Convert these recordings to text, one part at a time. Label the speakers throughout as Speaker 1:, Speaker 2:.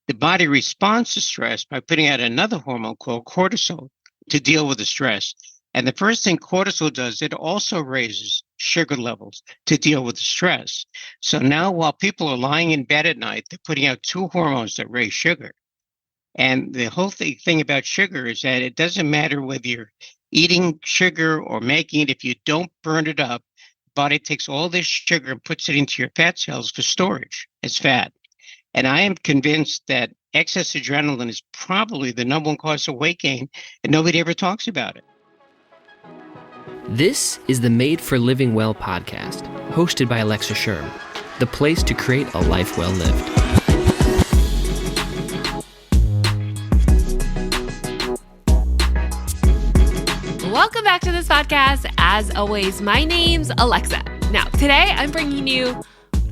Speaker 1: the body responds to stress by putting out another hormone called cortisol to deal with the stress. And the first thing cortisol does, it also raises sugar levels to deal with the stress. So now while people are lying in bed at night, they're putting out two hormones that raise sugar. And the whole thing about sugar is that it doesn't matter whether you're eating sugar or making it. If you don't burn it up, the body takes all this sugar and puts it into your fat cells for storage as fat. And I am convinced that excess adrenaline is probably the number one cause of weight gain, and nobody ever talks about it.
Speaker 2: This is the Made for Living Well podcast, hosted by Alexa Sherm, the place to create a life well lived.
Speaker 3: Welcome back to this podcast. As always, my name's Alexa. Now, today I'm bringing you,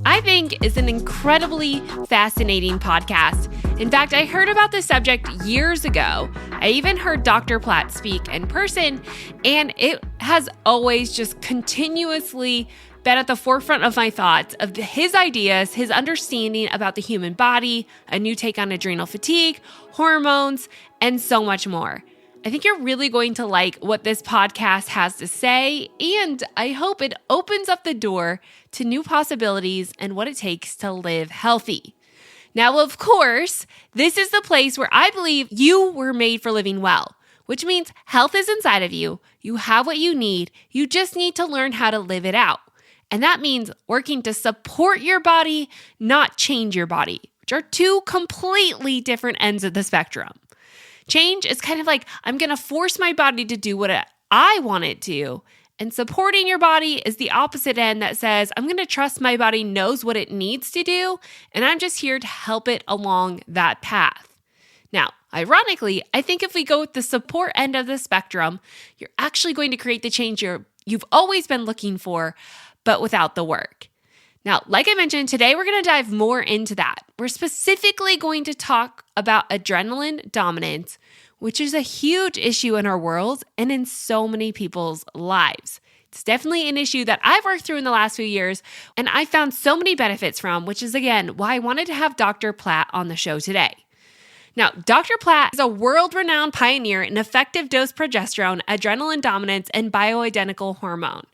Speaker 3: I think, is an incredibly fascinating podcast. In fact, I heard about this subject years ago. I even heard Dr. Platt speak in person, and it has always just continuously been at the forefront of my thoughts of his ideas, his understanding about the human body, a new take on adrenal fatigue, hormones, and so much more. I think you're really going to like what this podcast has to say, and I hope it opens up the door to new possibilities and what it takes to live healthy. Now, of course, this is the place where I believe you were made for living well, which means health is inside of you. You have what you need. You just need to learn how to live it out. And that means working to support your body, not change your body, which are two completely different ends of the spectrum. Change is kind of like, I'm going to force my body to do what I want it to. And supporting your body is the opposite end that says, I'm going to trust my body knows what it needs to do, and I'm just here to help it along that path. Now, ironically, I think if we go with the support end of the spectrum, you're actually going to create the change you've always been looking for, but without the work. Now, like I mentioned, today we're going to dive more into that. We're specifically going to talk about adrenaline dominance, which is a huge issue in our world and in so many people's lives. It's definitely an issue that I've worked through in the last few years, and I found so many benefits from, which is, again, why I wanted to have Dr. Platt on the show today. Now, Dr. Platt is a world-renowned pioneer in effective dose progesterone, adrenaline dominance, and bioidentical hormone.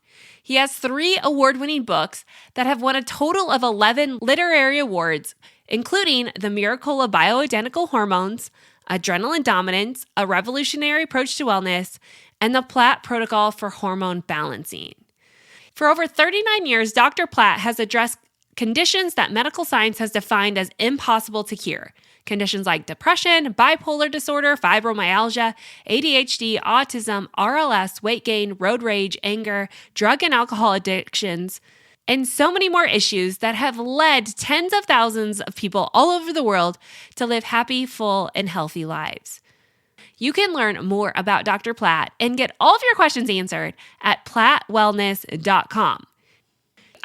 Speaker 3: He has 3 award-winning books that have won a total of 11 literary awards, including The Miracle of Bioidentical Hormones, Adrenaline Dominance, A Revolutionary Approach to Wellness, and the Platt Protocol for Hormone Balancing. For over 39 years, Dr. Platt has addressed conditions that medical science has defined as impossible to cure. Conditions like depression, bipolar disorder, fibromyalgia, ADHD, autism, RLS, weight gain, road rage, anger, drug and alcohol addictions, and so many more issues that have led tens of thousands of people all over the world to live happy, full, and healthy lives. You can learn more about Dr. Platt and get all of your questions answered at plattwellness.com.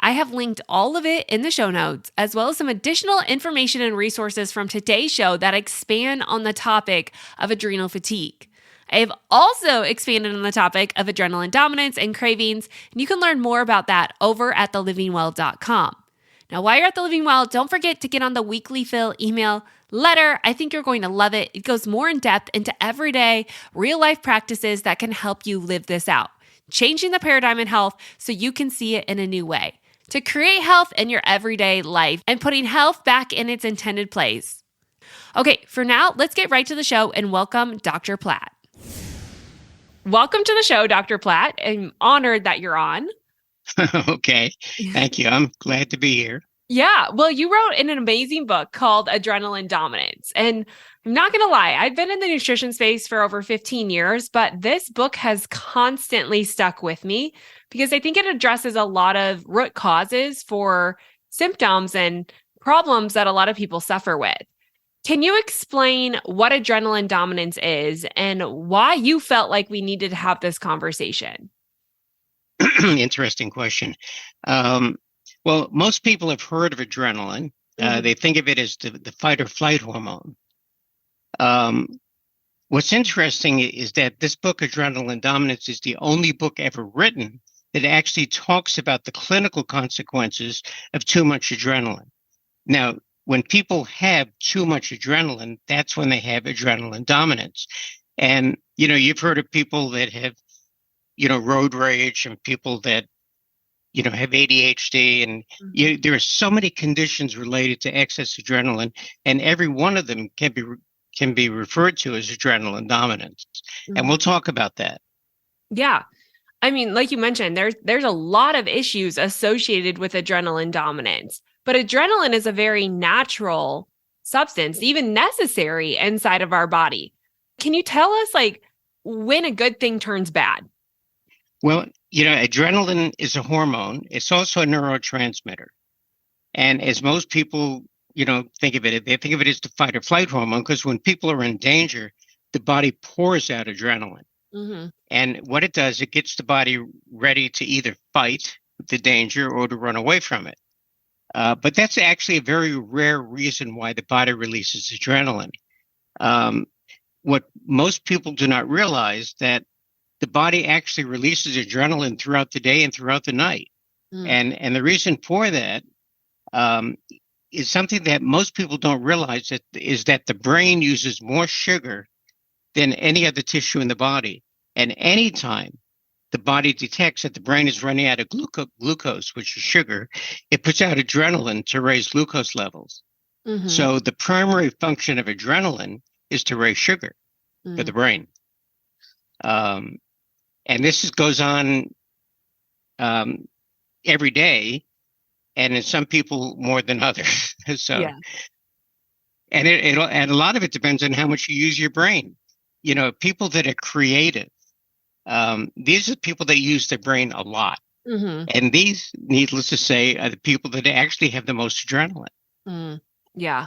Speaker 3: I have linked all of it in the show notes, as well as some additional information and resources from today's show that expand on the topic of adrenal fatigue. I have also expanded on the topic of adrenaline dominance and cravings, and you can learn more about that over at thelivingwell.com. Now, while you're at The Living Well, don't forget to get on the weekly fill email letter. I think you're going to love it. It goes more in depth into everyday, real-life practices that can help you live this out, changing the paradigm in health so you can see it in a new way, to create health in your everyday life and putting health back in its intended place. Okay, for now, let's get right to the show and welcome Dr. Platt. Welcome to the show, Dr. Platt. I'm honored that you're on.
Speaker 1: Okay, thank you. I'm glad to be here.
Speaker 3: Yeah, well, you wrote in an amazing book called Adrenaline Dominance. And I'm not going to lie, I've been in the nutrition space for over 15 years, but this book has constantly stuck with me because I think it addresses a lot of root causes for symptoms and problems that a lot of people suffer with. Can you explain what adrenaline dominance is and why you felt like we needed to have this conversation?
Speaker 1: Interesting question. Well, most people have heard of adrenaline. They think of it as the fight or flight hormone. What's interesting is that this book, Adrenaline Dominance, is the only book ever written that actually talks about the clinical consequences of too much adrenaline. Now, when people have too much adrenaline, that's when they have adrenaline dominance. And, you've heard of people that have, road rage, and people that, have ADHD. And there are so many conditions related to excess adrenaline, and every one of them can be referred to as adrenaline dominance. And we'll talk about that.
Speaker 3: Yeah. I mean, like you mentioned, there's a lot of issues associated with adrenaline dominance, but adrenaline is a very natural substance, even necessary inside of our body. Can you tell us, like, when a good thing turns bad?
Speaker 1: Well, adrenaline is a hormone. It's also a neurotransmitter. And as most people, think of it, they think of it as the fight or flight hormone, because when people are in danger, the body pours out adrenaline. And what it does, it gets the body ready to either fight the danger or to run away from it. But that's actually a very rare reason why the body releases adrenaline. What most people do not realize, that the body actually releases adrenaline throughout the day and throughout the night. And the reason for that is something that most people don't realize, is that the brain uses more sugar than any other tissue in the body. And anytime the body detects that the brain is running out of glucose, which is sugar, it puts out adrenaline to raise glucose levels. So the primary function of adrenaline is to raise sugar for the brain. And this goes on every day, and in some people more than others. And and a lot of it depends on how much you use your brain. People that are creative, these are people that use their brain a lot. And these, needless to say, are the people that actually have the most adrenaline.
Speaker 3: Yeah.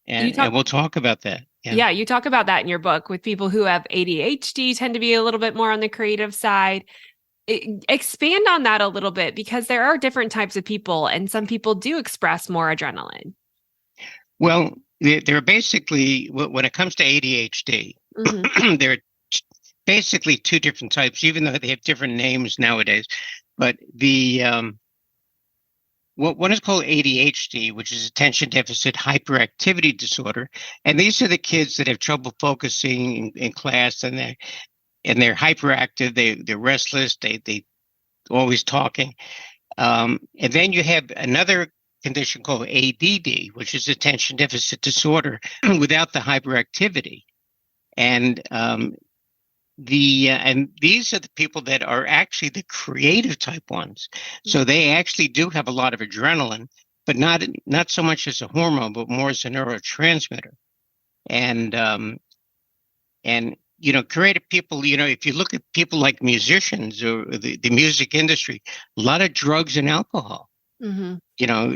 Speaker 1: And we'll talk about that.
Speaker 3: Yeah, you talk about that in your book, with people who have ADHD tend to be a little bit more on the creative side. Expand on that a little bit, because there are different types of people, and some people do express more adrenaline.
Speaker 1: Well, there are basically, when it comes to ADHD, there are basically two different types, even though they have different names nowadays. But one is called ADHD, which is attention deficit hyperactivity disorder. And these are the kids that have trouble focusing in class, and they're hyperactive, they're restless, they always talking. And then you have another condition called ADD, which is attention deficit disorder without the hyperactivity. And and these are the people that are actually the creative type ones. So they actually do have a lot of adrenaline, but not so much as a hormone, but more as a neurotransmitter. And creative people, if you look at people like musicians or the music industry, a lot of drugs and alcohol,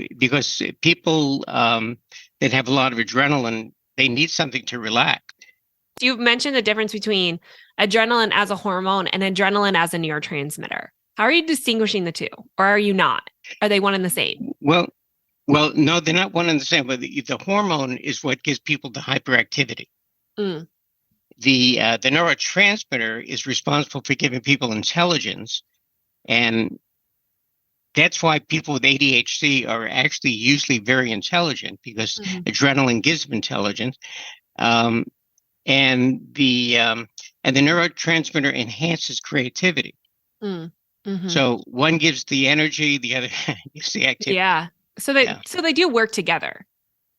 Speaker 1: because people that have a lot of adrenaline, they need something to relax.
Speaker 3: You've mentioned the difference between adrenaline as a hormone and adrenaline as a neurotransmitter. How are you distinguishing the two, or are you not? Are they one and the same?
Speaker 1: Well, no, they're not one and the same. But the hormone is what gives people the hyperactivity. The neurotransmitter is responsible for giving people intelligence, and that's why people with ADHD are actually usually very intelligent, because adrenaline gives them intelligence. And the neurotransmitter enhances creativity. So one gives the energy, the other gives the activity.
Speaker 3: Yeah. So they do work together.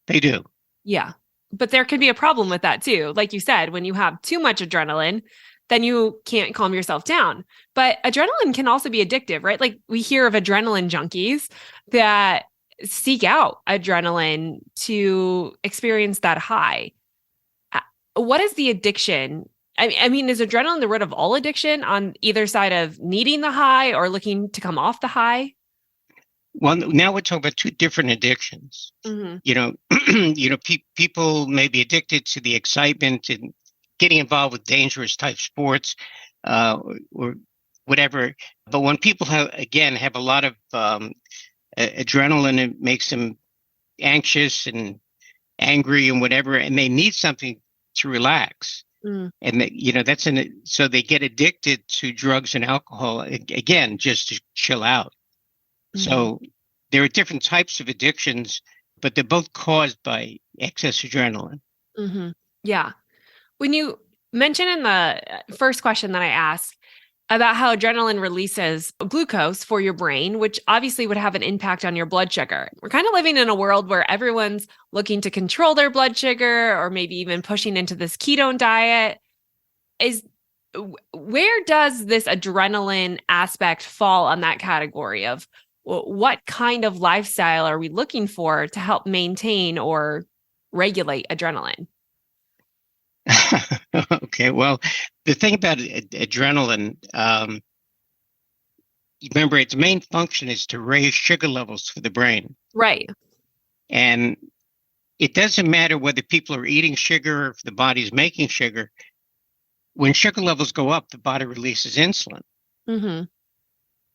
Speaker 1: They do.
Speaker 3: Yeah. But there could be a problem with that too. Like you said, when you have too much adrenaline, then you can't calm yourself down. But adrenaline can also be addictive, right? Like we hear of adrenaline junkies that seek out adrenaline to experience that high. What is the addiction? I mean, is adrenaline the root of all addiction, on either side of needing the high or looking to come off the high?
Speaker 1: Well, now we're talking about two different addictions. People may be addicted to the excitement and getting involved with dangerous type sports or whatever. But when people have a lot of adrenaline, it makes them anxious and angry and whatever, and they need something to relax. And so they get addicted to drugs and alcohol, again, just to chill out. So there are different types of addictions. but they're both caused by excess adrenaline.
Speaker 3: Mm-hmm. Yeah. When you mentioned in the first question that I asked about how adrenaline releases glucose for your brain, which obviously would have an impact on your blood sugar. We're kind of living in a world where everyone's looking to control their blood sugar or maybe even pushing into this ketone diet. Where does this adrenaline aspect fall on that category of what kind of lifestyle are we looking for to help maintain or regulate adrenaline?
Speaker 1: Okay, well, the thing about adrenaline, remember, its main function is to raise sugar levels for the brain.
Speaker 3: Right.
Speaker 1: And it doesn't matter whether people are eating sugar or if the body's making sugar. When sugar levels go up, the body releases insulin.
Speaker 3: Mm-hmm.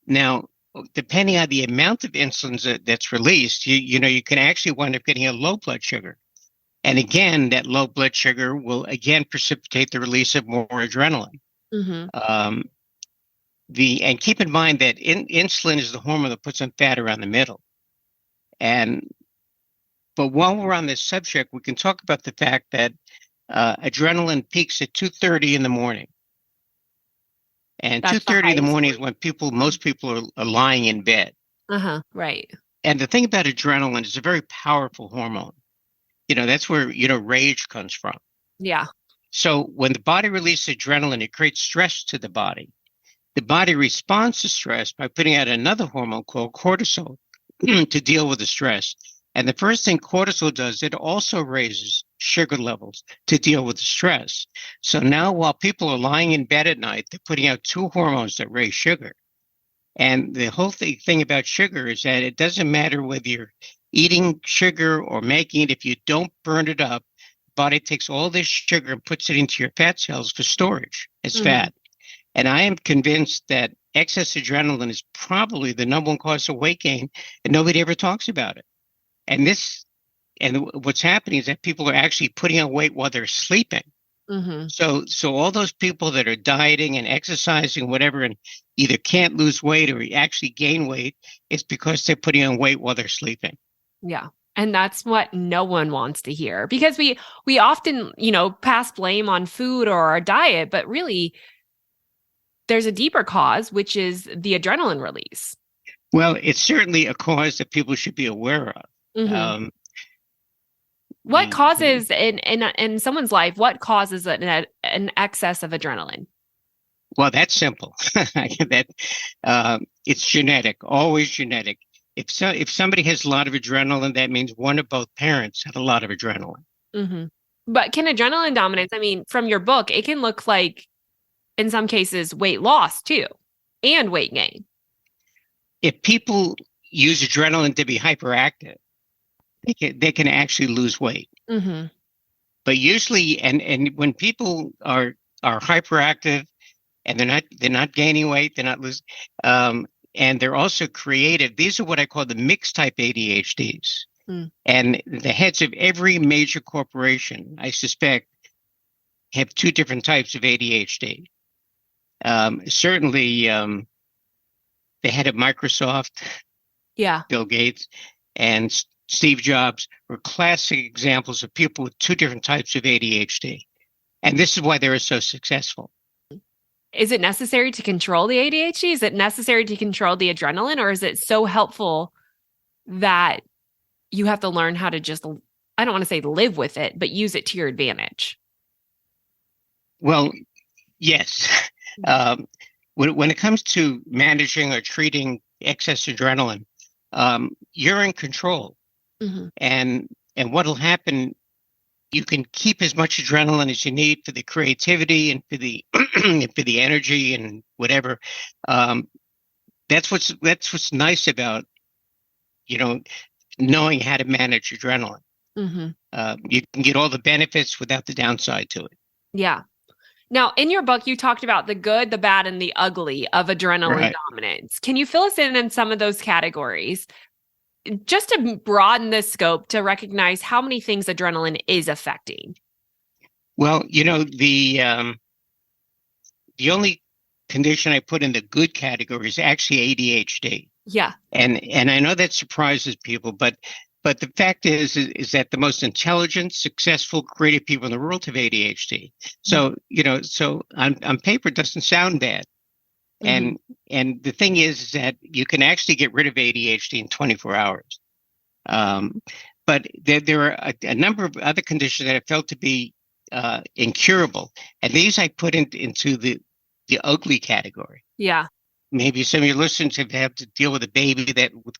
Speaker 1: Now, depending on the amount of insulin that's released, you can actually wind up getting a low blood sugar. And again, that low blood sugar will again precipitate the release of more adrenaline.
Speaker 3: Mm-hmm.
Speaker 1: And keep in mind that insulin is the hormone that puts on fat around the middle. But while we're on this subject, we can talk about the fact that adrenaline peaks at 2:30 in the morning. And 2:30 in the morning is when most people are lying in bed.
Speaker 3: Right.
Speaker 1: And the thing about adrenaline is a very powerful hormone. That's where, rage comes from.
Speaker 3: Yeah.
Speaker 1: So when the body releases adrenaline, it creates stress to the body. The body responds to stress by putting out another hormone called cortisol to deal with the stress. And the first thing cortisol does, it also raises sugar levels to deal with the stress. So now while people are lying in bed at night, they're putting out two hormones that raise sugar. And the whole thing about sugar is that it doesn't matter whether you're eating sugar or making it. If you don't burn it up, the body takes all this sugar and puts it into your fat cells for storage as fat. And I am convinced that excess adrenaline is probably the number one cause of weight gain, and nobody ever talks about it. And what's happening is that people are actually putting on weight while they're sleeping. Mm-hmm. So all those people that are dieting and exercising, whatever, and either can't lose weight or actually gain weight, it's because they're putting on weight while they're sleeping.
Speaker 3: Yeah. And that's what no one wants to hear, because we often, pass blame on food or our diet, but really there's a deeper cause, which is the adrenaline release.
Speaker 1: Well, it's certainly a cause that people should be aware of.
Speaker 3: Mm-hmm. What causes in someone's life, what causes an excess of adrenaline?
Speaker 1: Well, that's simple. It's genetic, always genetic. If somebody has a lot of adrenaline, that means one or both parents had a lot of adrenaline.
Speaker 3: Mm-hmm. But can adrenaline dominance, from your book, it can look like, in some cases, weight loss too, and weight gain.
Speaker 1: If people use adrenaline to be hyperactive, they can actually lose weight. Mm-hmm. But usually, and when people are hyperactive and they're not gaining weight, they're not losing, and they're also creative. These are what I call the mixed type ADHDs. Mm. And the heads of every major corporation, I suspect, have two different types of ADHD. Certainly, the head of Microsoft, Bill Gates, and Steve Jobs were classic examples of people with two different types of ADHD. And this is why they were so successful.
Speaker 3: Is it necessary to control the ADHD? Is it necessary to control the adrenaline? Or is it so helpful that you have to learn how to just, I don't want to say live with it, but use it to your advantage?
Speaker 1: Well, yes. When it comes to managing or treating excess adrenaline, you're in control. Mm-hmm. And what'll happen, you can keep as much adrenaline as you need for the creativity and for the for the energy and whatever. That's what's nice about knowing how to manage adrenaline. Mm-hmm. You can get all the benefits without the downside to it.
Speaker 3: Yeah. Now, in your book, you talked about the good, the bad, and the ugly of adrenaline dominance. Can you fill us in some of those categories, just to broaden the scope to recognize how many things adrenaline is affecting?
Speaker 1: Well, the only condition I put in the good category is actually ADHD.
Speaker 3: Yeah.
Speaker 1: And I know that surprises people, but But the fact is that the most intelligent, successful, creative people in the world have ADHD. So, so on paper, it doesn't sound bad.
Speaker 3: Mhm.
Speaker 1: And the thing is that you can actually get rid of ADHD in 24 hours. But there are a number of other conditions that I felt to be incurable. And these I put into the ugly category.
Speaker 3: Yeah.
Speaker 1: Maybe some of your listeners have had to deal with a baby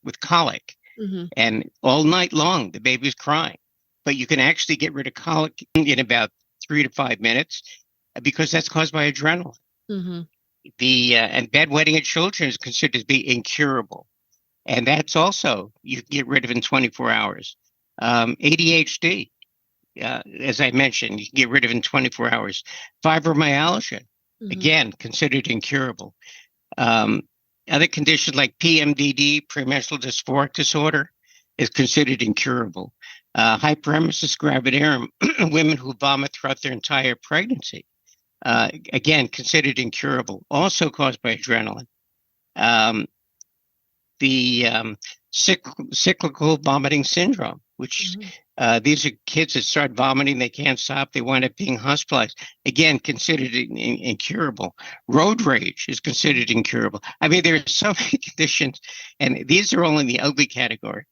Speaker 1: with colic.
Speaker 3: Mhm.
Speaker 1: And all night long, the baby's crying. But you can actually get rid of colic in about 3 to 5 minutes because that's caused by adrenaline.
Speaker 3: Mhm.
Speaker 1: And bedwetting in children is considered to be incurable. And that's also, you can get rid of in 24 hours. ADHD, as I mentioned, you can get rid of in 24 hours. Fibromyalgia,
Speaker 3: Mhm.
Speaker 1: again, considered incurable. Other conditions like PMDD, premenstrual dysphoric disorder, is considered incurable. Hyperemesis gravidarum, women who vomit throughout their entire pregnancy, again, considered incurable, also caused by adrenaline. The cyclical vomiting syndrome, which these are kids that start vomiting, they can't stop, they wind up being hospitalized. Again, considered incurable. Road rage is considered incurable. I mean, there are so many conditions, and these are all in the ugly category.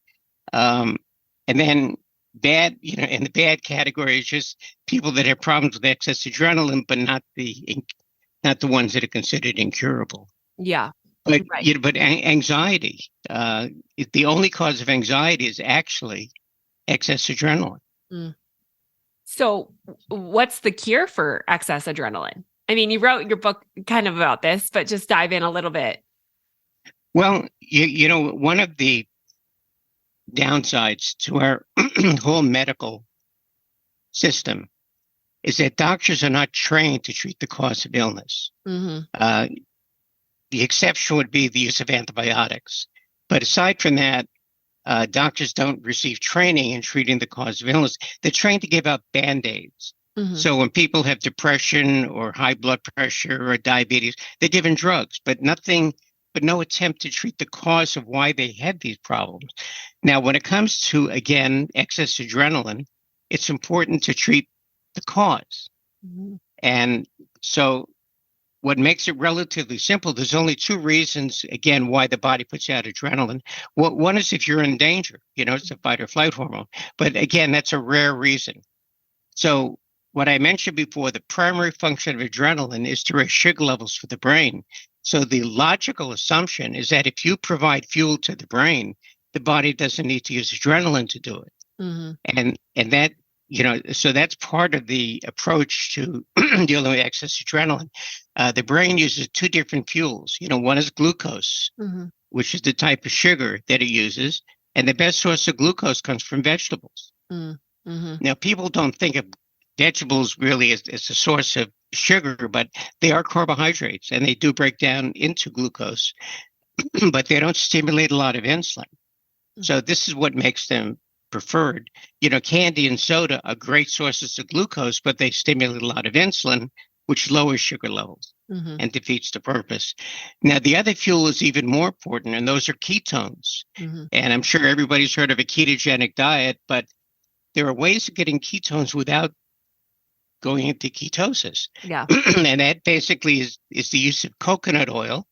Speaker 1: And then bad, in the bad category is just people that have problems with excess adrenaline, but not the ones that are considered incurable.
Speaker 3: Yeah.
Speaker 1: But
Speaker 3: Right.
Speaker 1: but anxiety, the only cause of anxiety is actually excess adrenaline.
Speaker 3: Mm. So, what's the cure for excess adrenaline? I mean, you wrote your book kind of about this, but just dive in a little bit.
Speaker 1: Well, one of the downsides to our whole medical system is that doctors are not trained to treat the cause of illness.
Speaker 3: Mm-hmm.
Speaker 1: The exception would be the use of antibiotics. But aside from that, doctors don't receive training in treating the cause of illness. They're trained to give out Band-Aids.
Speaker 3: Mm-hmm.
Speaker 1: So when people have depression or high blood pressure or diabetes, they're given drugs, but no attempt to treat the cause of why they had these problems. Now, when it comes to, again, excess adrenaline, it's important to treat the cause.
Speaker 3: Mm-hmm.
Speaker 1: And so what makes it relatively simple, there's only two reasons, again, why the body puts out adrenaline. One is if you're in danger, it's a fight or flight hormone. But again, that's a rare reason. So what I mentioned before, the primary function of adrenaline is to raise sugar levels for the brain. So the logical assumption is that if you provide fuel to the brain, the body doesn't need to use adrenaline to do it.
Speaker 3: Mm-hmm.
Speaker 1: And that, so that's part of the approach to dealing with excess adrenaline. The brain uses two different fuels. One is glucose,
Speaker 3: Mm-hmm.
Speaker 1: which is the type of sugar that it uses. And the best source of glucose comes from vegetables.
Speaker 3: Mm-hmm.
Speaker 1: Now, people don't think of vegetables really as a source of sugar, but they are carbohydrates and they do break down into glucose, but they don't stimulate a lot of insulin. So this is what makes them preferred. Candy and soda are great sources of glucose, but they stimulate a lot of insulin, which lowers sugar levels and defeats the purpose. Now, the other fuel is even more important, and those are ketones. And I'm sure everybody's heard of a ketogenic diet, but there are ways of getting ketones without going into ketosis.
Speaker 3: Yeah.
Speaker 1: And that basically is the use of coconut oil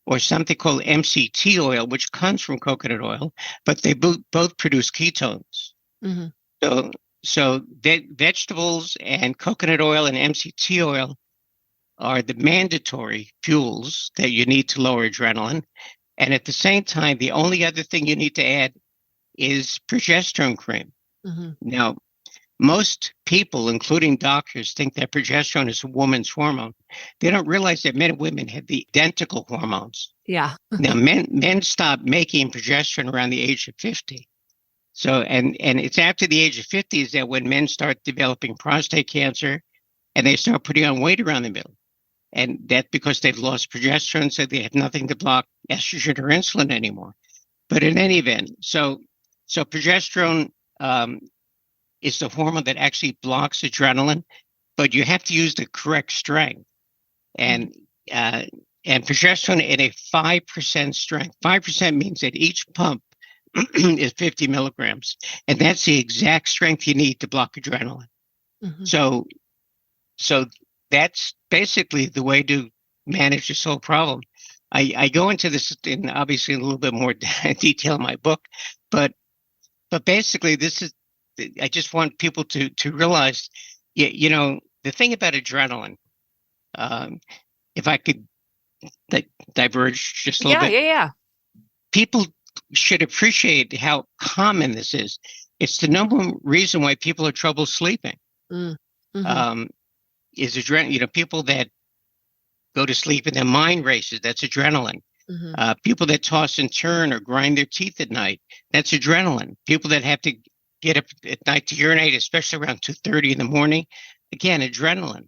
Speaker 1: or something called MCT oil, which comes from coconut oil, but they both produce ketones.
Speaker 3: Mm-hmm.
Speaker 1: So vegetables and coconut oil and MCT oil are the mandatory fuels that you need to lower adrenaline. And at the same time, the only other thing you need to add is progesterone cream. Now, most people, including doctors, think that progesterone is a woman's hormone. They don't realize that men and women have the identical hormones.
Speaker 3: Yeah.
Speaker 1: Now, men stop making progesterone around the age of 50. So, and it's after the age of 50 is that when men start developing prostate cancer and they start putting on weight around the middle. And that's because they've lost progesterone, so they have nothing to block estrogen or insulin anymore. But in any event, so progesterone is the hormone that actually blocks adrenaline, but you have to use the correct strength. And progesterone at a 5% strength. 5% means that each pump is 50 milligrams. And that's the exact strength you need to block adrenaline.
Speaker 3: Mm-hmm.
Speaker 1: So that's basically the way to manage this whole problem. I go into this in obviously a little bit more detail in my book, but basically this is, I just want people to realize, the thing about adrenaline, if I could diverge just a little bit.
Speaker 3: Yeah.
Speaker 1: People should appreciate how common this is. It's the number one reason why people have trouble sleeping.
Speaker 3: Mm-hmm.
Speaker 1: Is adrenaline. People that go to sleep and their mind races, that's adrenaline.
Speaker 3: Mm-hmm.
Speaker 1: People that toss and turn or grind their teeth at night, that's adrenaline. People that have to get up at night to urinate, especially around 2:30 in the morning, again, adrenaline.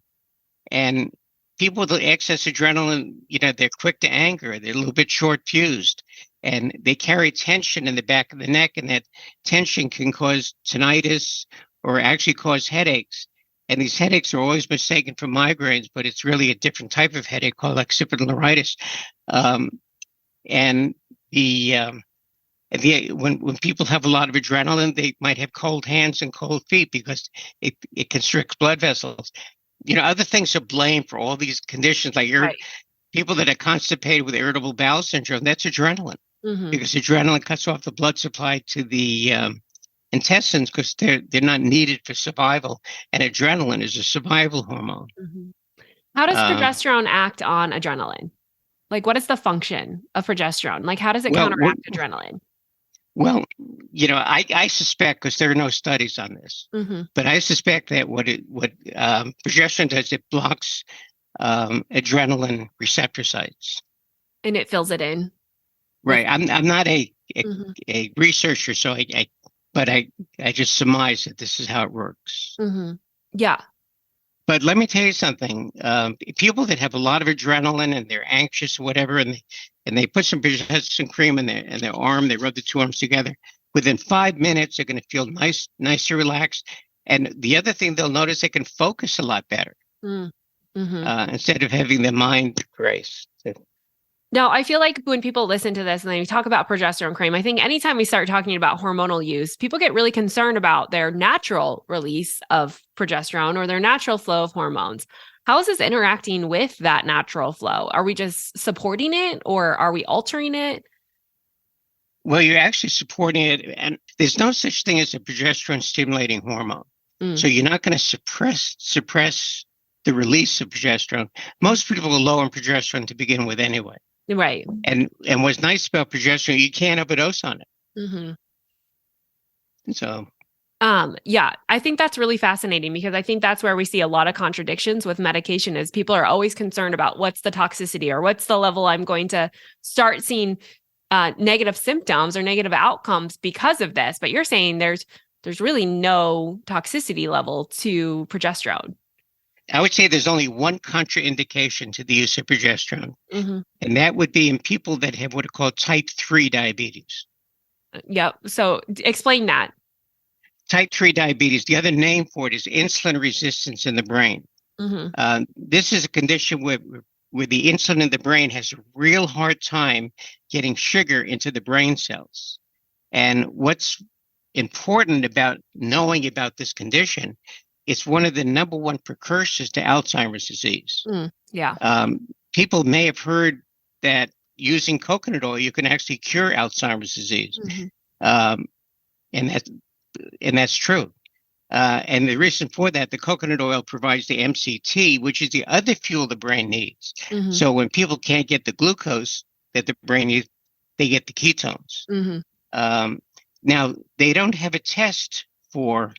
Speaker 1: And people with excess adrenaline, they're quick to anger. They're a little bit short-fused, and they carry tension in the back of the neck, and that tension can cause tinnitus or actually cause headaches. And these headaches are always mistaken for migraines, but it's really a different type of headache called occipital neuritis. And when people have a lot of adrenaline, they might have cold hands and cold feet because it constricts blood vessels. Other things to blame for all these conditions, like people that are constipated with irritable bowel syndrome, that's adrenaline.
Speaker 3: Mm-hmm.
Speaker 1: Because adrenaline cuts off the blood supply to the intestines because they're not needed for survival, and adrenaline is a survival hormone.
Speaker 3: Mm-hmm. How does progesterone act on adrenaline? Like, what is the function of progesterone? Like, how does it counteract adrenaline?
Speaker 1: Well, I suspect, because there are no studies on this,
Speaker 3: mm-hmm.
Speaker 1: but I suspect that what progesterone does, it blocks adrenaline receptor sites,
Speaker 3: and it fills it in.
Speaker 1: Right. I'm not a
Speaker 3: mm-hmm.
Speaker 1: a researcher, so I just surmise that this is how it works.
Speaker 3: Mm-hmm. Yeah.
Speaker 1: But let me tell you something. People that have a lot of adrenaline and they're anxious or whatever, and they put some progesterone cream in their arm, they rub the two arms together. Within 5 minutes, they're going to feel nice and relaxed. And the other thing they'll notice, they can focus a lot better instead of having their mind race.
Speaker 3: No, I feel like when people listen to this and they talk about progesterone cream, I think anytime we start talking about hormonal use, people get really concerned about their natural release of progesterone or their natural flow of hormones. How is this interacting with that natural flow? Are we just supporting it, or are we altering it?
Speaker 1: Well, you're actually supporting it, and there's no such thing as a progesterone stimulating hormone. So you're not going to suppress the release of progesterone. Most people are low in progesterone to begin with anyway.
Speaker 3: Right.
Speaker 1: And what's nice about progesterone, you can't overdose on it.
Speaker 3: Mm-hmm.
Speaker 1: So.
Speaker 3: Yeah, I think that's really fascinating, because I think that's where we see a lot of contradictions with medication, is people are always concerned about what's the toxicity or what's the level I'm going to start seeing negative symptoms or negative outcomes because of this. But you're saying there's really no toxicity level to progesterone.
Speaker 1: I would say there's only one contraindication to the use of progesterone, and that would be in people that have what are called type 3 diabetes.
Speaker 3: Yep. So explain that.
Speaker 1: Type 3 diabetes, the other name for it is insulin resistance in the brain. This is a condition where the insulin in the brain has a real hard time getting sugar into the brain cells. And what's important about knowing about this condition, it's one of the number one precursors to Alzheimer's disease. People may have heard that using coconut oil, you can actually cure Alzheimer's disease. And that's true. And the reason for that, the coconut oil provides the MCT, which is the other fuel the brain needs. So when people can't get the glucose that the brain needs, they get the ketones. Now, they don't have a test for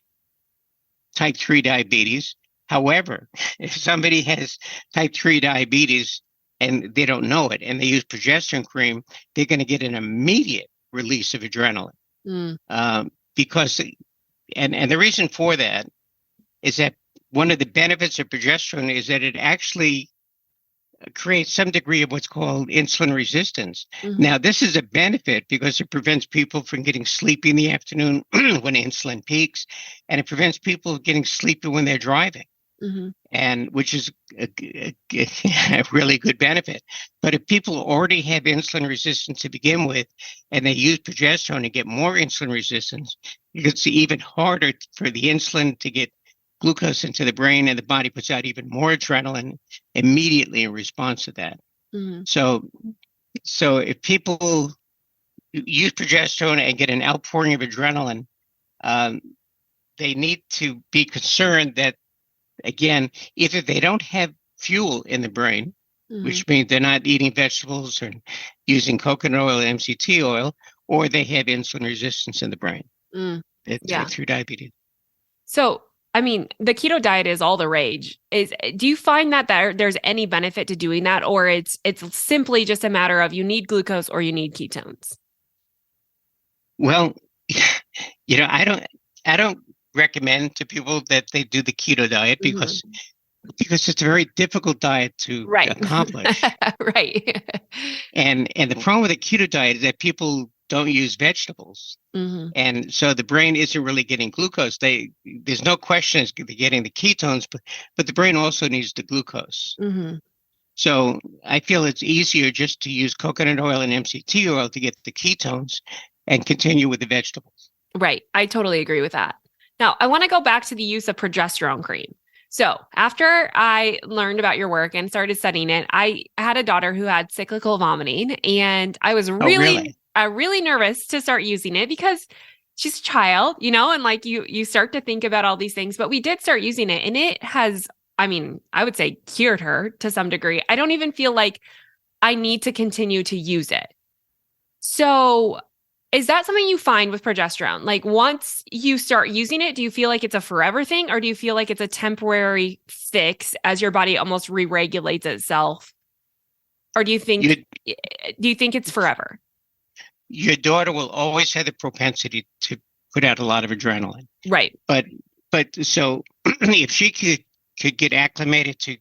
Speaker 1: type 3 diabetes. However, if somebody has type 3 diabetes and they don't know it and they use progesterone cream, they're going to get an immediate release of adrenaline. Because, and the reason for that is that one of the benefits of progesterone is that it actually creates some degree of what's called insulin resistance. Now, this is a benefit because it prevents people from getting sleepy in the afternoon when insulin peaks, and it prevents people from getting sleepy when they're driving.
Speaker 3: Mm-hmm.
Speaker 1: and which is a really good benefit. But if people already have insulin resistance to begin with, and they use progesterone to get more insulin resistance, it's even harder for the insulin to get glucose into the brain, and the body puts out even more adrenaline immediately in response to that.
Speaker 3: Mm-hmm.
Speaker 1: So if people use progesterone and get an outpouring of adrenaline, they need to be concerned that, again, either they don't have fuel in the brain,
Speaker 3: Mm-hmm.
Speaker 1: which means they're not eating vegetables or using coconut oil and MCT oil, or they have insulin resistance in the brain through diabetes.
Speaker 3: So, I mean, the keto diet is all the rage. Do you find that there's any benefit to doing that, or it's simply just a matter of you need glucose or you need ketones?
Speaker 1: Well, I don't recommend to people that they do the keto diet because it's a very difficult diet to accomplish.
Speaker 3: Right.
Speaker 1: And the problem with the keto diet is that people don't use vegetables.
Speaker 3: Mm-hmm.
Speaker 1: And so the brain isn't really getting glucose. There's no question it's getting the ketones, but the brain also needs the glucose.
Speaker 3: Mm-hmm.
Speaker 1: So I feel it's easier just to use coconut oil and MCT oil to get the ketones and continue with the vegetables.
Speaker 3: Right. I totally agree with that. Now, I want to go back to the use of progesterone cream. So after I learned about your work and started studying it, I had a daughter who had cyclical vomiting, and I was really nervous to start using it because she's a child, and like you start to think about all these things, but we did start using it, and it has, I mean, I would say cured her to some degree. I don't even feel like I need to continue to use it. So is that something you find with progesterone? Like once you start using it, do you feel like it's a forever thing, or do you feel like it's a temporary fix as your body almost re-regulates itself? Or do you think it's forever?
Speaker 1: Your daughter will always have the propensity to put out a lot of adrenaline.
Speaker 3: Right.
Speaker 1: But so if she could get acclimated to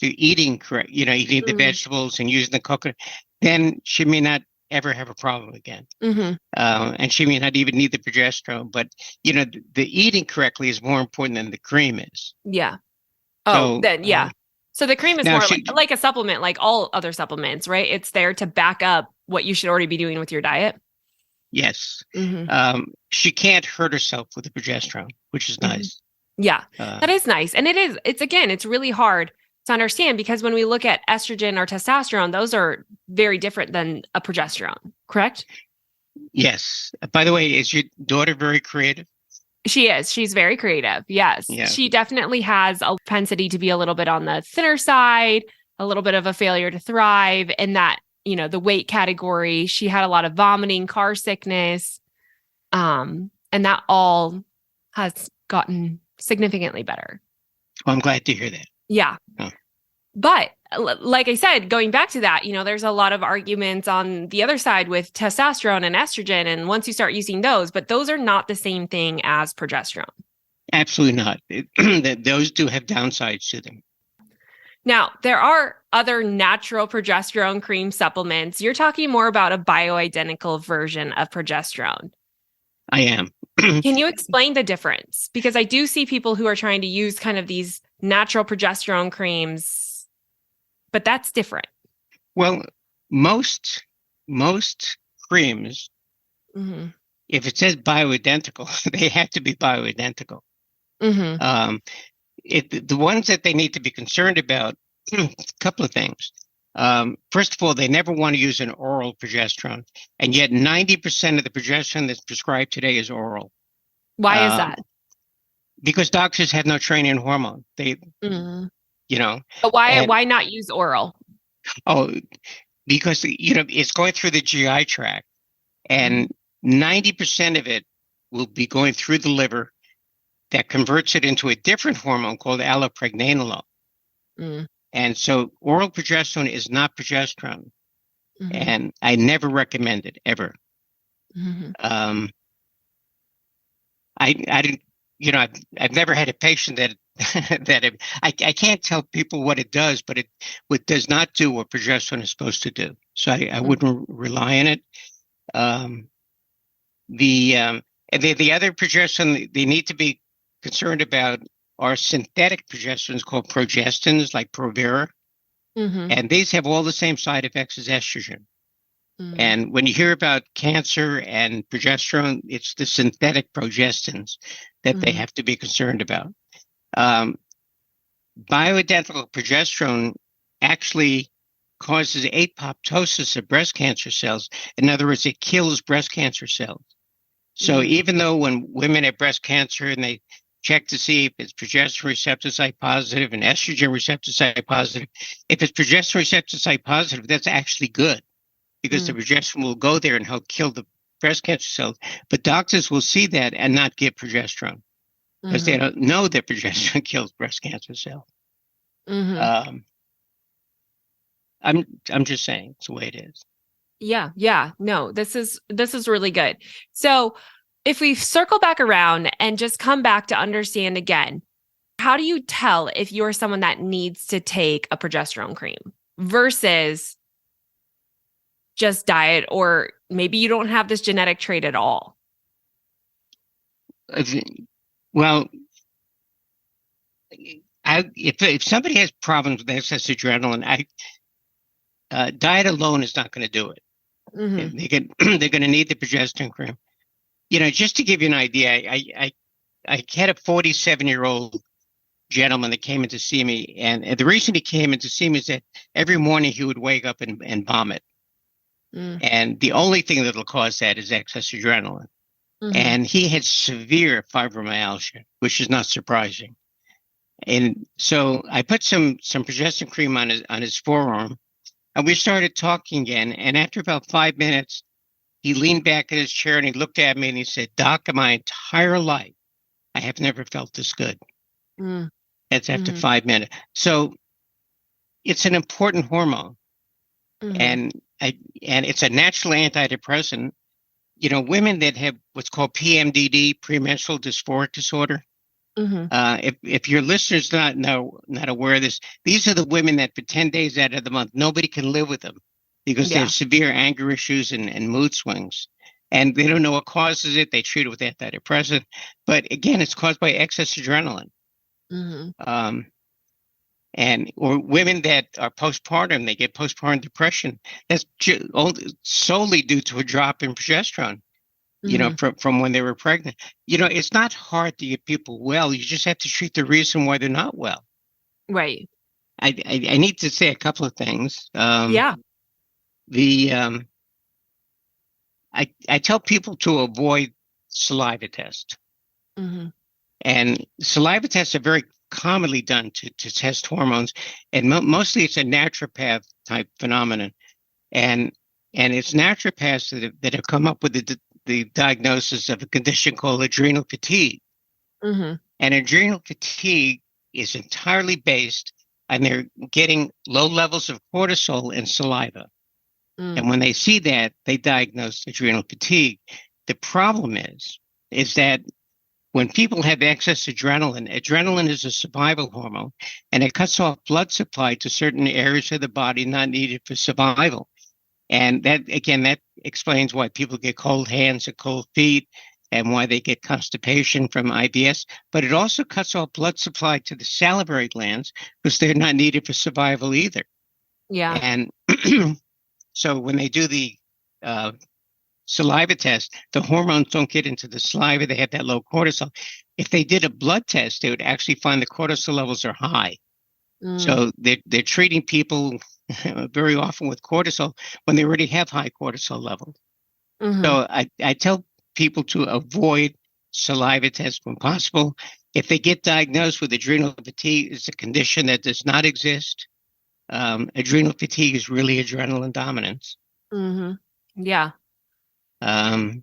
Speaker 1: eating correct, eating the vegetables and using the coconut, then she may not ever have a problem again.
Speaker 3: Mm-hmm.
Speaker 1: And she may not even need the progesterone, but the eating correctly is more important than the cream is.
Speaker 3: Yeah. Oh, so the cream is more like a supplement, like all other supplements, right? It's there to back up what you should already be doing with your diet.
Speaker 1: Yes.
Speaker 3: Mm-hmm.
Speaker 1: She can't hurt herself with the progesterone, which is nice.
Speaker 3: Yeah, that is nice. And it's really hard to understand because when we look at estrogen or testosterone, those are very different than a progesterone, correct?
Speaker 1: Yes. By the way, is your daughter very creative?
Speaker 3: She is. She's very creative. Yes. Yeah. She definitely has a propensity to be a little bit on the thinner side, a little bit of a failure to thrive in that, the weight category. She had a lot of vomiting, car sickness, and that all has gotten significantly better.
Speaker 1: Well, I'm glad to hear that.
Speaker 3: Yeah. Oh. But like I said, going back to that, there's a lot of arguments on the other side with testosterone and estrogen. And once you start using those, but those are not the same thing as progesterone.
Speaker 1: Absolutely not. Those do have downsides to them.
Speaker 3: Now, there are other natural progesterone cream supplements. You're talking more about a bioidentical version of progesterone.
Speaker 1: I am.
Speaker 3: Can you explain the difference? Because I do see people who are trying to use kind of these natural progesterone creams, but that's different.
Speaker 1: Well, most creams, if it says bioidentical, they have to be bioidentical. Mm-hmm. The ones that they need to be concerned about, a couple of things. First of all, they never want to use an oral progesterone, and yet 90% of the progesterone that's prescribed today is oral.
Speaker 3: Why is that?
Speaker 1: Because doctors have no training in hormone. But
Speaker 3: why not use oral?
Speaker 1: Oh, because it's going through the GI tract, and 90% of it will be going through the liver that converts it into a different hormone called allopregnanolone. And so oral progesterone is not progesterone. And I never recommend it ever. I've never had a patient that I can't tell people what it does, but it does not do what progesterone is supposed to do. So I wouldn't rely on it. The other progesterone they need to be concerned about are synthetic progestins called progestins, like Provera, and these have all the same side effects as estrogen. And when you hear about cancer and progesterone, it's the synthetic progestins that they have to be concerned about. Bioidentical progesterone actually causes apoptosis of breast cancer cells. In other words, it kills breast cancer cells. So even though when women have breast cancer and they check to see if it's progesterone receptor site positive and estrogen receptor site positive, if it's progesterone receptor site positive, that's actually good, because the progesterone will go there and help kill the breast cancer cells. But doctors will see that and not give progesterone because they don't know that progesterone kills breast cancer cells. I'm just saying it's the way it is.
Speaker 3: Yeah. No, this is really good. So if we circle back around and just come back to understand again, how do you tell if you're someone that needs to take a progesterone cream versus just diet, or maybe you don't have this genetic trait at all?
Speaker 1: Well, if somebody has problems with excess adrenaline, diet alone is not going to do it. They're going to need the progesterone cream. Just to give you an idea, I had a 47-year-old gentleman that came in to see me, and the reason he came in to see me is that every morning he would wake up and vomit. And the only thing that will cause that is excess adrenaline. And he had severe fibromyalgia, which is not surprising. And so I put some progesterone cream on his forearm, and we started talking again. And after about 5 minutes, he leaned back in his chair and he looked at me and he said, "Doc, in my entire life, I have never felt this good." That's after 5 minutes. So it's an important hormone. And it's a natural antidepressant. Women that have what's called PMDD, premenstrual dysphoric disorder. If your listeners not aware of this, these are the women that for 10 days out of the month, nobody can live with them because they have severe anger issues and mood swings. And they don't know what causes it. They treat it with antidepressant. But again, it's caused by excess adrenaline. Or women that are postpartum, they get postpartum depression. That's solely due to a drop in progesterone, from when they were pregnant. It's not hard to get people well. You just have to treat the reason why they're not well.
Speaker 3: Right.
Speaker 1: I need to say a couple of things. I tell people to avoid saliva tests. And saliva tests are very commonly done to test hormones, and mostly it's a naturopath type phenomenon, and it's naturopaths that have come up with the diagnosis of a condition called adrenal fatigue. And adrenal fatigue is entirely based on they're getting low levels of cortisol in saliva, and when they see that, they diagnose adrenal fatigue. The problem is that when people have excess adrenaline is a survival hormone, and it cuts off blood supply to certain areas of the body not needed for survival. And that explains why people get cold hands and cold feet and why they get constipation from IBS. But it also cuts off blood supply to the salivary glands because they're not needed for survival either.
Speaker 3: Yeah.
Speaker 1: And so when they do the saliva test, the hormones don't get into the saliva. They have that low cortisol. If they did a blood test, they would actually find the cortisol levels are high. So they're treating people very often with cortisol when they already have high cortisol levels. So I tell people to avoid saliva tests when possible. If they get diagnosed with adrenal fatigue, it's a condition that does not exist. Adrenal fatigue is really adrenaline dominance.
Speaker 3: Yeah.
Speaker 1: So,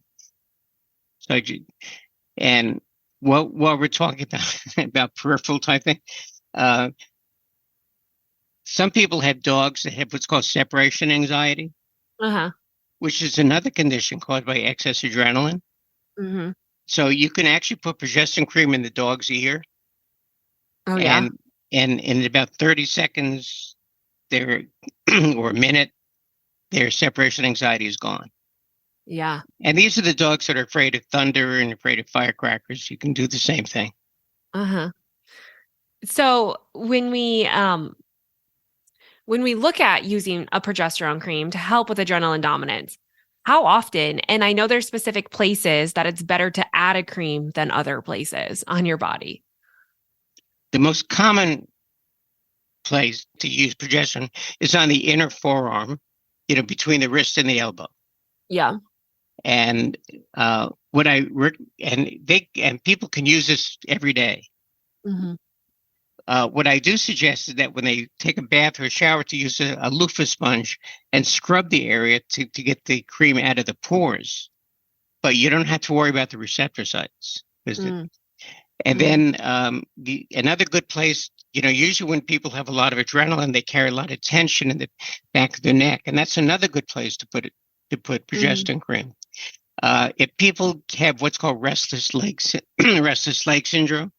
Speaker 1: and while we're talking about peripheral type thing, some people have dogs that have what's called separation anxiety, which is another condition caused by excess adrenaline. So you can actually put progesterone cream in the dog's ear. And in about 30 seconds, or a minute, their separation anxiety is gone.
Speaker 3: Yeah.
Speaker 1: And these are the dogs that are afraid of thunder and afraid of firecrackers. You can do the same thing.
Speaker 3: So when we look at using a progesterone cream to help with adrenaline dominance, how often, and I know there's specific places that it's better to add a cream than other places on your body.
Speaker 1: The most common place to use progesterone is on the inner forearm, between the wrist and the elbow.
Speaker 3: Yeah.
Speaker 1: And people can use this every day.
Speaker 3: Mm-hmm.
Speaker 1: What I do suggest is that when they take a bath or a shower, to use a loofah sponge and scrub the area to get the cream out of the pores. But you don't have to worry about the receptor sites. And then another good place, usually when people have a lot of adrenaline, they carry a lot of tension in the back of their neck. And that's another good place to put progesterone cream. If people have what's called restless leg syndrome,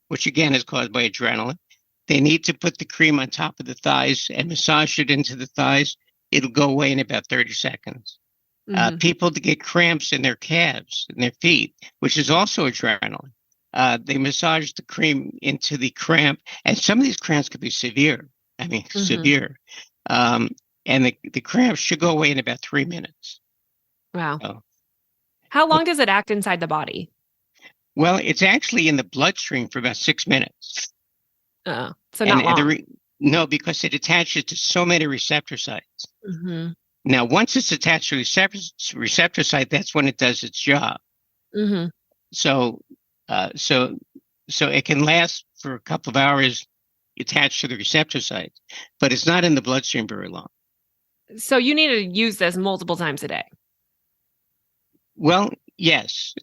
Speaker 1: which again is caused by adrenaline, they need to put the cream on top of the thighs and massage it into the thighs. It'll go away in about 30 seconds. People that get cramps in their calves and their feet, which is also adrenaline, they massage the cream into the cramp, and some of these cramps could be severe. Severe. And the cramps should go away in about 3 minutes.
Speaker 3: Wow. So, how long does it act inside the body?
Speaker 1: Well, it's actually in the bloodstream for about 6 minutes.
Speaker 3: So not long.
Speaker 1: No, because it attaches to so many receptor sites.
Speaker 3: Mm-hmm.
Speaker 1: Now, once it's attached to receptor site, that's when it does its job.
Speaker 3: Mm-hmm.
Speaker 1: So it can last for a couple of hours attached to the receptor site, but it's not in the bloodstream very long.
Speaker 3: So you need to use this multiple times a day.
Speaker 1: Well, yes.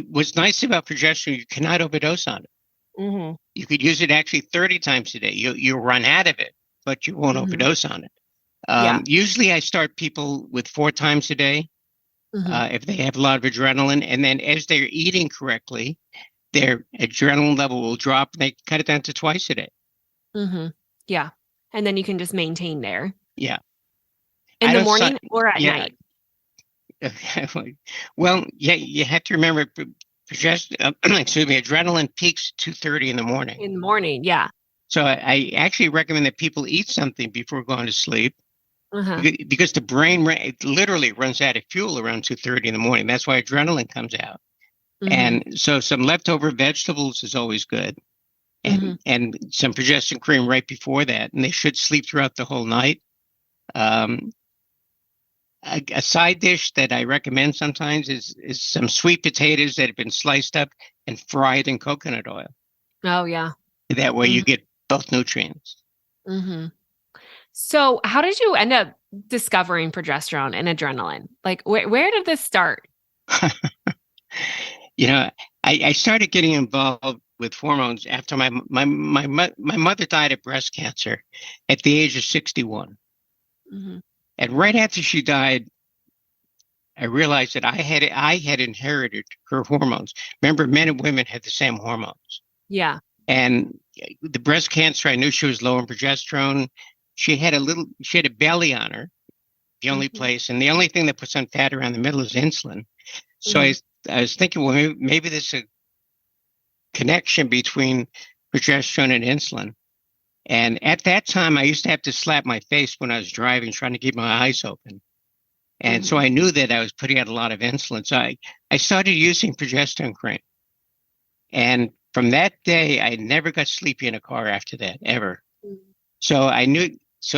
Speaker 1: What's nice about progesterone, you cannot overdose on it.
Speaker 3: Mm-hmm.
Speaker 1: You could use it actually 30 times a day. You'll run out of it, but you won't overdose on it. Usually I start people with 4 times a day if they have a lot of adrenaline. And then as they're eating correctly, their adrenaline level will drop and they cut it down to twice a day.
Speaker 3: Mm-hmm. Yeah. And then you can just maintain there.
Speaker 1: Yeah.
Speaker 3: In the morning or at night?
Speaker 1: Well, yeah, you have to remember, adrenaline peaks 2:30 in the morning.
Speaker 3: In the morning, yeah.
Speaker 1: So I actually recommend that people eat something before going to sleep, because the brain literally runs out of fuel around 2:30 in the morning. That's why adrenaline comes out. Mm-hmm. And so some leftover vegetables is always good, and some progesterone cream right before that. And they should sleep throughout the whole night. A side dish that I recommend sometimes is some sweet potatoes that have been sliced up and fried in coconut oil.
Speaker 3: Oh, yeah.
Speaker 1: That way you get both nutrients. Mm-hmm.
Speaker 3: So how did you end up discovering progesterone and adrenaline? Like, where did this start?
Speaker 1: I started getting involved with hormones after my mother died of breast cancer at the age of 61. Mm-hmm. And right after she died, I realized that I had inherited her hormones. Remember, men and women have the same hormones.
Speaker 3: Yeah.
Speaker 1: And the breast cancer, I knew she was low in progesterone. She had a belly on her, the only place, and the only thing that puts on fat around the middle is insulin. So I was thinking, well, maybe there's a connection between progesterone and insulin. And at that time, I used to have to slap my face when I was driving, trying to keep my eyes open. And so I knew that I was putting out a lot of insulin. So I started using progesterone cream. And from that day, I never got sleepy in a car after that, ever. So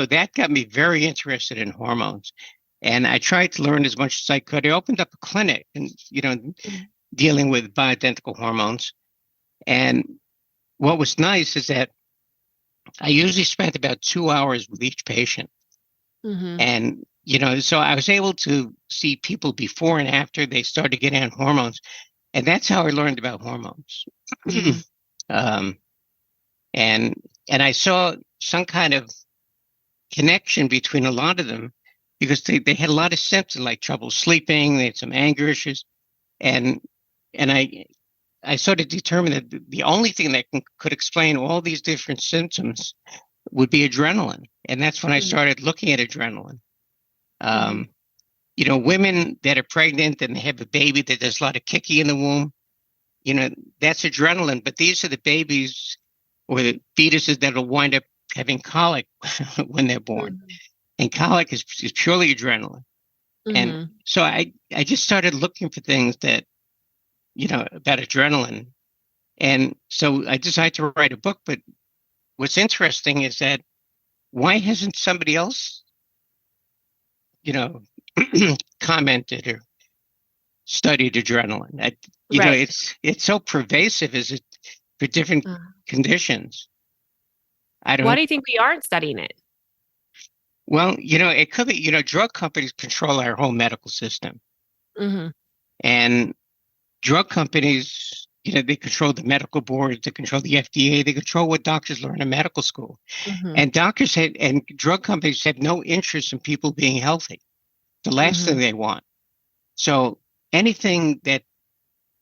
Speaker 1: that got me very interested in hormones. And I tried to learn as much as I could. I opened up a clinic and, dealing with bioidentical hormones. And what was nice is that I usually spent about 2 hours with each patient. Mm-hmm. And, so I was able to see people before and after they started getting on hormones. And that's how I learned about hormones. And I saw some kind of connection between a lot of them because they had a lot of symptoms like trouble sleeping. They had some anger issues. And I sort of determined that the only thing that could explain all these different symptoms would be adrenaline. And that's when I started looking at adrenaline. Women that are pregnant and they have a baby that does a lot of kicking in the womb, that's adrenaline. But these are the babies or the fetuses that will wind up having colic when they're born.
Speaker 3: Mhm.
Speaker 1: And colic is purely adrenaline. And
Speaker 3: Mhm.
Speaker 1: so I just started looking for things that, about adrenaline. And so I decided to write a book. But what's interesting is that why hasn't somebody else, you know, commented or studied adrenaline?
Speaker 3: Right.
Speaker 1: It's so pervasive, is it, for different
Speaker 3: Uh,
Speaker 1: conditions? I
Speaker 3: Why
Speaker 1: don't.
Speaker 3: do you think we aren't studying it?
Speaker 1: Well, it could be. Drug companies control our whole medical system,
Speaker 3: Mhm.
Speaker 1: and drug companies, they control the medical boards, they control the FDA, they control what doctors learn in medical school.
Speaker 3: Mhm.
Speaker 1: And drug companies have no interest in people being healthy. The last thing
Speaker 3: Mhm.
Speaker 1: they want. So anything that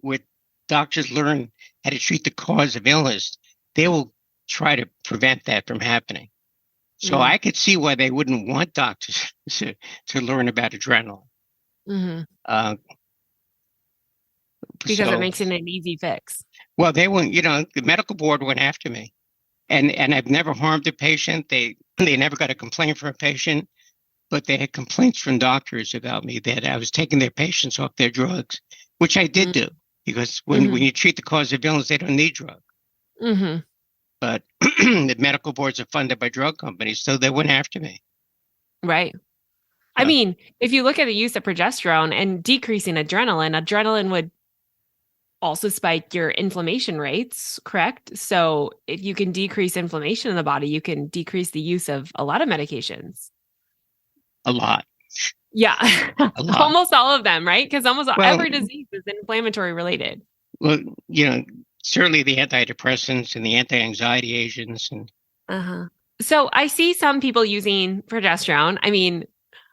Speaker 1: with doctors learn how to treat the cause of illness, they will try to prevent that from happening. So
Speaker 3: Yeah.
Speaker 1: I could see why they wouldn't want doctors to learn about adrenaline.
Speaker 3: Mhm.
Speaker 1: Uh,
Speaker 3: Because it
Speaker 1: so,
Speaker 3: makes it an easy fix.
Speaker 1: well, they went, the medical board went after me, and I've never harmed a patient. They never got a complaint from a patient, but they had complaints from doctors about me that I was taking their patients off their drugs, which I did do, because when
Speaker 3: Mhm.
Speaker 1: you treat the cause of illness, they don't need drugs.
Speaker 3: Mhm.
Speaker 1: But the medical boards are funded by drug companies, so they went after me.
Speaker 3: Right. I
Speaker 1: So,
Speaker 3: mean, if you look at the use of progesterone and decreasing adrenaline would also spike your inflammation rates, correct? So if you can decrease inflammation in the body, you can decrease the use of a lot of medications.
Speaker 1: a lot,
Speaker 3: Yeah.
Speaker 1: a lot.
Speaker 3: Almost all of them, right? Because almost
Speaker 1: Well,
Speaker 3: every disease is inflammatory related.
Speaker 1: well, certainly the antidepressants and the anti-anxiety agents, and
Speaker 3: Uh-huh. So I see some people using progesterone. I mean,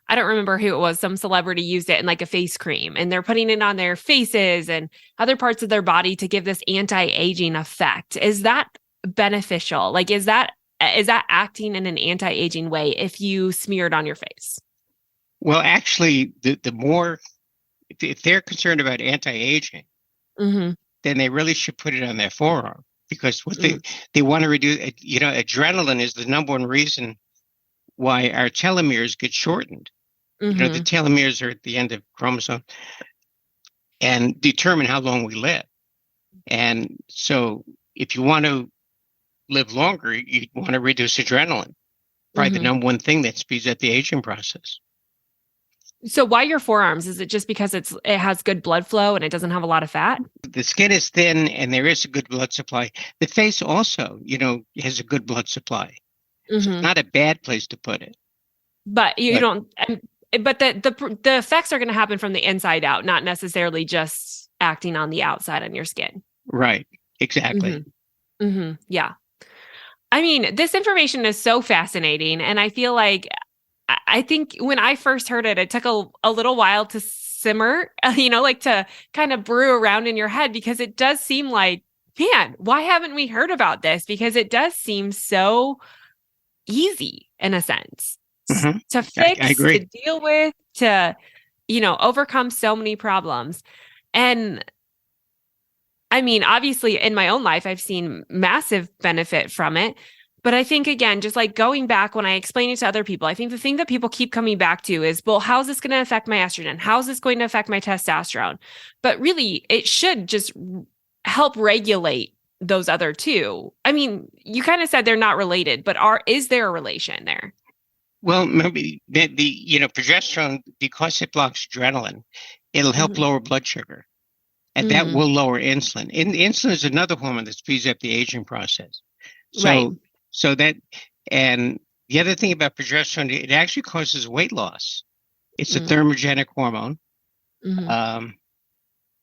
Speaker 3: I don't remember who it was. Some celebrity used it in like a face cream and they're putting it on their faces and other parts of their body to give this anti-aging effect. Is that beneficial? Like, is that acting in an anti-aging way if you smear it on your face?
Speaker 1: well, actually, the more, if they're concerned about anti-aging,
Speaker 3: Mm-hmm.
Speaker 1: then they really should put it on their forearm, because what
Speaker 3: Mm,
Speaker 1: they want to reduce. Adrenaline is the number one reason why our telomeres get shortened. The
Speaker 3: mm-hmm.
Speaker 1: telomeres are at the end of chromosome and determine how long we live. And so, if you want to live longer, you want to reduce adrenaline. Probably the
Speaker 3: Mm-hmm.
Speaker 1: number one thing that speeds up the aging process.
Speaker 3: So why your forearms? Is it just because it has good blood flow and it doesn't have a lot of fat?
Speaker 1: The skin is thin and there is a good blood supply. The face also, has a good blood supply. So it's
Speaker 3: Mm-hmm.
Speaker 1: not a bad place to put it.
Speaker 3: But you
Speaker 1: But
Speaker 3: don't. But the effects are going to happen from the inside out, not necessarily just acting on the outside on your skin.
Speaker 1: right, exactly.
Speaker 3: Mm-hmm. Mm-hmm. Yeah. I mean, this information is so fascinating, and I feel like I think when I first heard it, it took a little while to simmer, like to kind of brew around in your head because it does seem like, man, why haven't we heard about this? Because it does seem so easy in a sense
Speaker 1: Hmm.
Speaker 3: to
Speaker 1: I
Speaker 3: fix, to
Speaker 1: agree.
Speaker 3: deal with, to, overcome so many problems. And I mean, obviously in my own life, I've seen massive benefit from it. But I think, again, just like going back when I explain it to other people, I think the thing that people keep coming back to is, well, how's this going to affect my estrogen? How's this going to affect my testosterone? But really, it should just help regulate those other two. I mean, you kind of said they're not related, but is there a relation there?
Speaker 1: Well, maybe the progesterone, because it blocks adrenaline, it'll help
Speaker 3: Mm-hmm.
Speaker 1: lower blood sugar, and that
Speaker 3: Mm-hmm.
Speaker 1: will lower insulin. And insulin is another hormone that speeds up the aging process.
Speaker 3: Right.
Speaker 1: So that, and the other thing about progesterone, it actually causes weight loss. It's a thermogenic hormone.
Speaker 3: Mm-hmm.
Speaker 1: Um,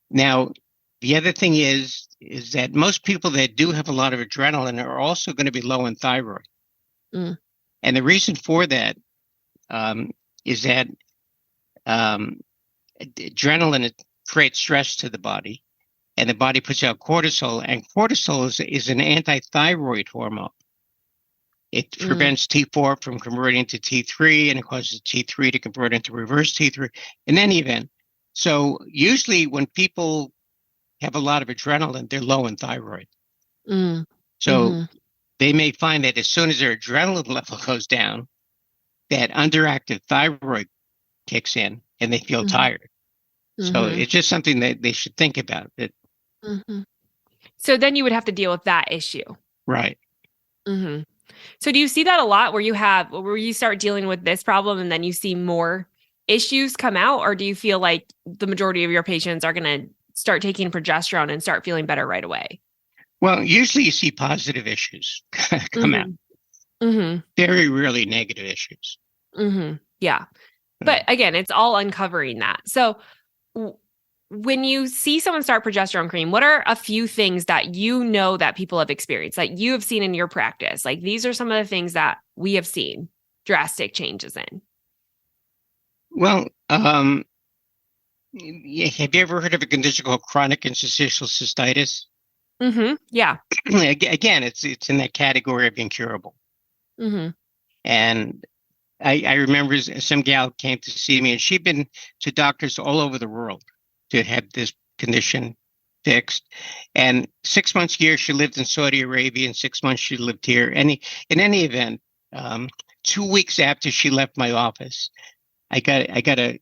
Speaker 1: Now, the other thing is that most people that do have a lot of adrenaline are also going to be low in thyroid.
Speaker 3: Mm.
Speaker 1: And the reason for that is that um, adrenaline creates stress to the body, and the body puts out cortisol, and cortisol is an anti-thyroid hormone. It
Speaker 3: Mm.
Speaker 1: prevents T4 from converting to T3, and it causes T3 to convert into reverse T3. In any event, so usually when people have a lot of adrenaline, they're low in thyroid.
Speaker 3: Mm.
Speaker 1: So
Speaker 3: Mm-hmm.
Speaker 1: they may find that as soon as their adrenaline level goes down, that underactive thyroid kicks in and they feel tired. So it's just something that they should think about.
Speaker 3: So then you would have to deal with that issue.
Speaker 1: Right.
Speaker 3: So do you see that a lot where you start dealing with this problem and then you see more issues come out? Or do you feel like the majority of your patients are going to start taking progesterone and start feeling better right away?
Speaker 1: Well, usually you see positive issues come out. Very rarely negative issues.
Speaker 3: Yeah. But again, it's all uncovering that. So when you see someone start progesterone cream, what are a few things that you know that people have experienced, that you have seen in your practice? Like, these are some of the things that we have seen drastic changes in.
Speaker 1: Well, have you ever heard of a condition called chronic interstitial cystitis?
Speaker 3: Yeah.
Speaker 1: Again, it's in that category of incurable. And I remember some gal came to see me, and she'd been to doctors all over the world to have this condition fixed. And 6 months a year, she lived in Saudi Arabia, and 6 months she lived here. And in any event, 2 weeks after she left my office, I got a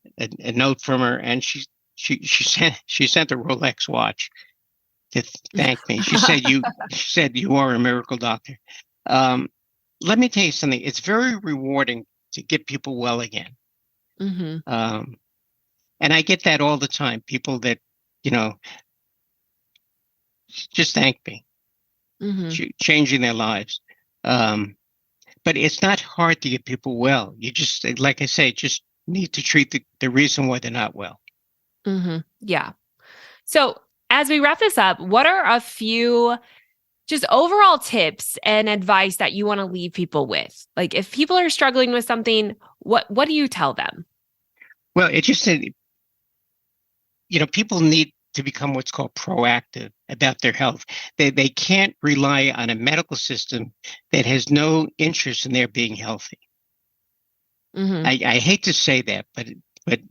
Speaker 1: note from her, and she sent a Rolex watch to thank me. She said you are a miracle doctor. Let me tell you something. It's very rewarding to get people well again. And I get that all the time. People that, just thank me, changing their lives. But it's not hard to get people well. You just, like I say, just need to treat the reason why they're not well.
Speaker 3: Yeah. So as we wrap this up, what are a few just overall tips and advice that you want to leave people with? Like, if people are struggling with something, what do you tell them?
Speaker 1: Well, it's just that, people need to become what's called proactive about their health. They can't rely on a medical system that has no interest in their being healthy. I hate to say that, but they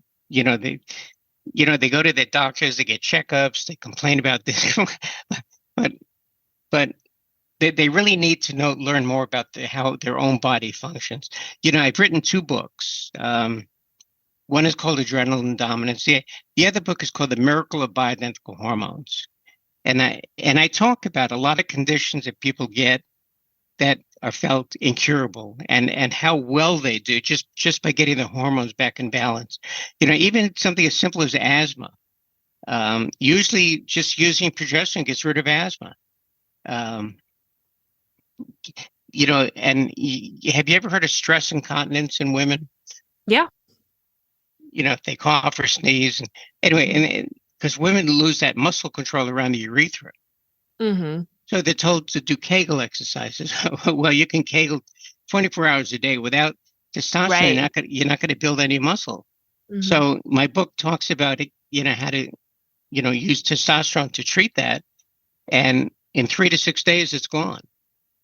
Speaker 1: go to their doctors, they get checkups, they complain about this, but they really need to learn more about how their own body functions. I've written 2 books. One is called Adrenaline Dominance. The other book is called The Miracle of Bioidentical Hormones. And I talk about a lot of conditions that people get that are felt incurable, and how well they do just by getting the hormones back in balance. Even something as simple as asthma. Usually just using progesterone gets rid of asthma. And have you ever heard of stress incontinence in women? Yeah. If they cough or sneeze. And anyway, because women lose that muscle control around the urethra. So they're told to do Kegel exercises. Well, you can Kegel 24 hours a day without testosterone. Right. You're not going to build any muscle. So my book talks about it, how to, use testosterone to treat that. And in 3 to 6 days, it's gone.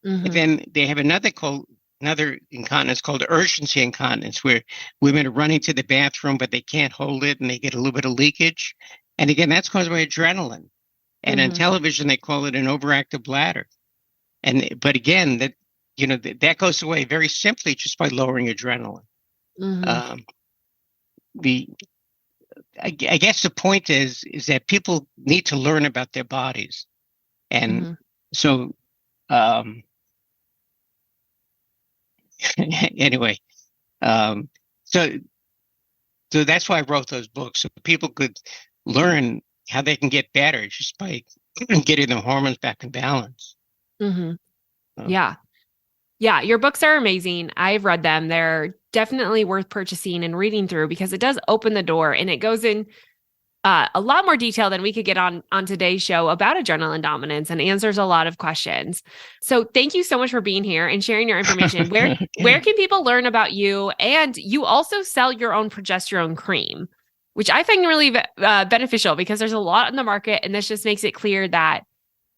Speaker 1: And then they have another incontinence called urgency incontinence, where women are running to the bathroom, but they can't hold it, and they get a little bit of leakage. And again, that's caused by adrenaline. And on television, they call it an overactive bladder. But again, that goes away very simply just by lowering adrenaline. I guess the point is that people need to learn about their bodies. And so, anyway, so that's why I wrote those books, so people could learn how they can get better just by getting the hormones back in balance. Yeah. Your books are amazing. I've read them. They're definitely worth purchasing and reading through, because it does open the door, and it goes in a lot more detail than we could get on today's show about adrenaline dominance, and answers a lot of questions. So thank you so much for being here and sharing your information. Where can people learn about you? And you also sell your own progesterone cream, which I find really beneficial, because there's a lot in the market, and this just makes it clear that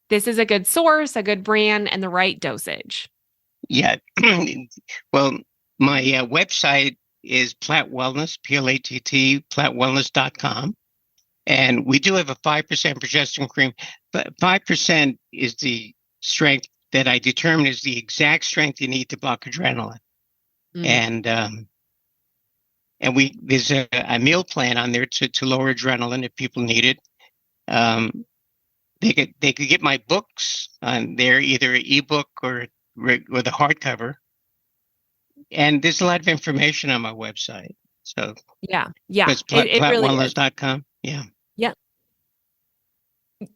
Speaker 1: this is a good source, a good brand, and the right dosage. Yeah. Well, my website is Platt Wellness, Platt, plattwellness.com. And we do have a 5% progesterone cream, but 5% is the strength that I determined is the exact strength you need to block adrenaline. And there's a meal plan on there to lower adrenaline if people need it. They could get my books on there, either an ebook or the hardcover. And there's a lot of information on my website. So
Speaker 3: yeah,
Speaker 1: it's
Speaker 3: it really is.
Speaker 1: platwellness.com. Yeah.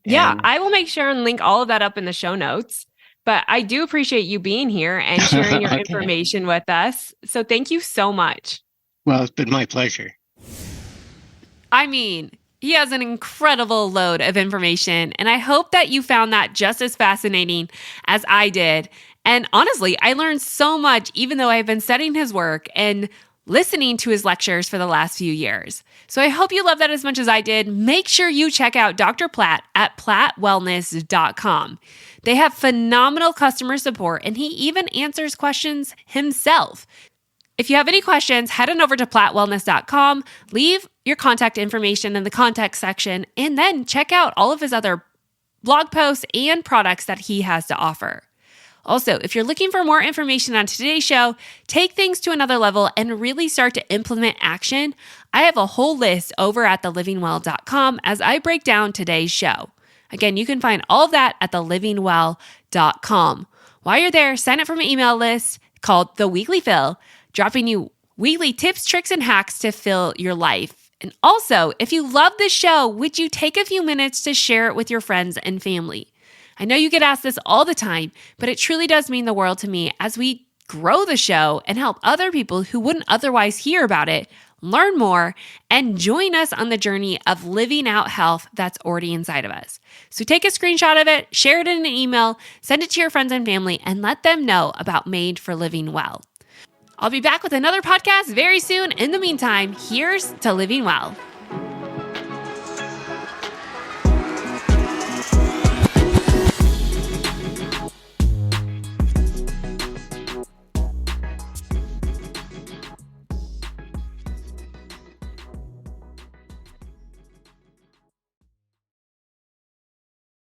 Speaker 3: Yeah, I will make sure and link all of that up in the show notes. But I do appreciate you being here and sharing your information with us. So thank you so much.
Speaker 1: Well, it's been my pleasure.
Speaker 3: I mean, he has an incredible load of information, and I hope that you found that just as fascinating as I did. And honestly, I learned so much, even though I've been studying his work and listening to his lectures for the last few years. So I hope you love that as much as I did. Make sure you check out Dr. Platt at plattwellness.com. They have phenomenal customer support, and he even answers questions himself. If you have any questions, head on over to plattwellness.com, leave your contact information in the contact section, and then check out all of his other blog posts and products that he has to offer. Also, if you're looking for more information on today's show, take things to another level and really start to implement action, I have a whole list over at thelivingwell.com as I break down today's show. Again, you can find all of that at thelivingwell.com. While you're there, sign up for my email list called The Weekly Fill, dropping you weekly tips, tricks, and hacks to fill your life. And also, if you love this show, would you take a few minutes to share it with your friends and family? I know you get asked this all the time, but it truly does mean the world to me as we grow the show and help other people who wouldn't otherwise hear about it learn more and join us on the journey of living out health that's already inside of us. So take a screenshot of it, share it in an email, send it to your friends and family, and let them know about Made for Living Well. I'll be back with another podcast very soon. In the meantime, here's to living well.